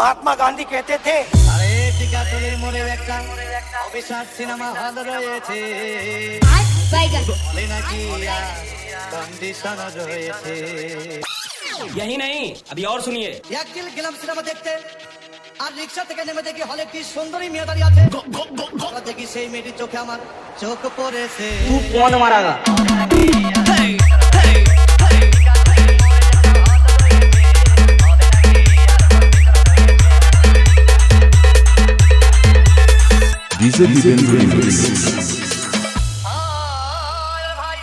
महात्मा गांधी कहते थे আরে টিকাতলির মোড়ে একটা অবিশ্বাস সিনেমা হল রয়েছে বলে নাকি কন্ডিশন রয়েছে। यही नहीं अभी और सुनिए। একদিন গেলাম সিনেমা দেখতে, আর রিক্সা থেকে নেমে দেখি হলে একটি সুন্দরী মেয়ে দাঁড়িয়ে আছে। হঠাৎ দেখি সেই মেয়েটির চোখে আমার চোখ পড়েছে। Diesel Event Remix ভাই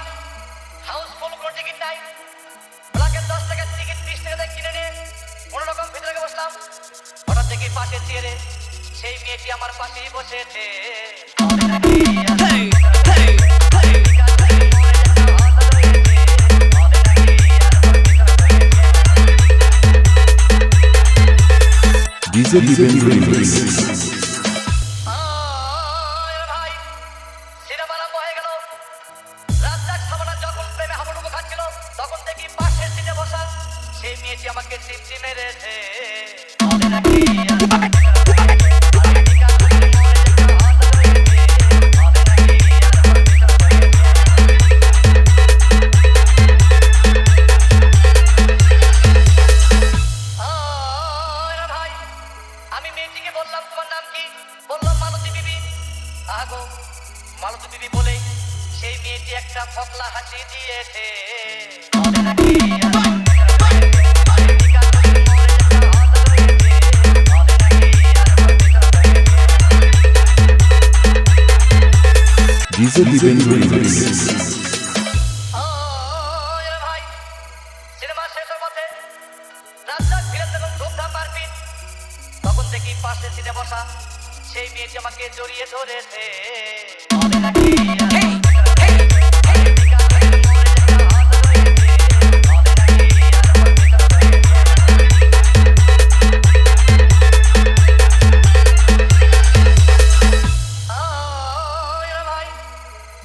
হাউসফুল করে টিকিট নাই, ব্ল্যাকের 10 টাকা টিকিট 20 টাকা দিয়ে কিনে নিয়ে কোনো রকম ভিতরে বসলাম। হঠাৎ দেখি পাশের চেয়ারে সেই মেয়েটি আমার পাশেই বসেছে। Diesel Event Remix সেই মেয়েটি আমাকে টিপটি মেরেছে। আমি মেয়েটিকে বললাম তোমার নাম কি? বললাম মালতী বিবি। আগো মালতী বিবি বলে সেই মেয়েটি একটা ফকলা হাসি দিয়েছে। Diesel Event Remix ভাই সিনেমা শেষের পথে রাস্তা ফিরে যখন ধুমধাম মারপিট, তখন দেখি পাশে সিটে বসা সেই মেয়েটি আমাকে জড়িয়ে ধরেছে।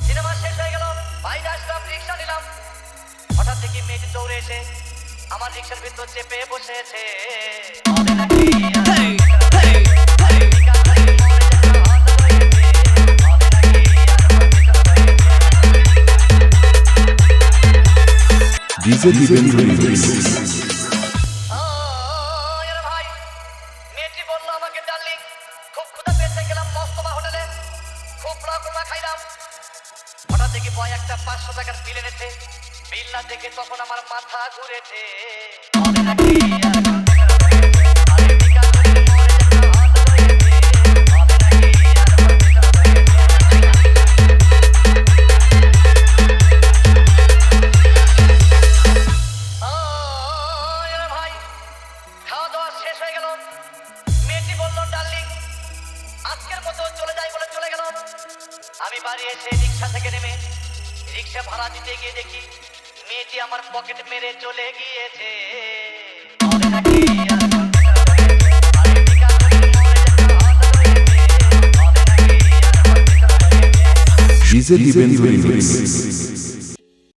সিনেমা শেষ হয়ে গেল, বাইরে আসলাম, রিক্সা নিলাম। হঠাৎ দেখি মেয়েটি দৌড়ে এসে আমার রিক্সার ভিতর চেপে বসেছে। Diesel Event Remix ভাই মেয়েটি বললো আমাকে ডার্লিং, খুব ক্ষুধা পেয়েছে, গেলাম মস্তমা হোটেলে, খুব পোড়া খাইলাম। হঠাৎ দেখি বয় একটা 500 টাকার বিল এনেছে। বিল না দেখে তখন আমার মাথা ঘুরেছে। ভাই খাওয়া দাওয়া শেষ হয়ে গেল, মেয়েটি বললো ডার্লিং আজকের মতো চলে যাই বলে চলে গেল। আমি বাড়ি এসে রিক্সা থেকে নেমে রিক্সা ভাড়া দিতে গিয়ে দেখি মেয়েটি আমার পকেট মেরে চলে গিয়েছে। Diesel Event Remix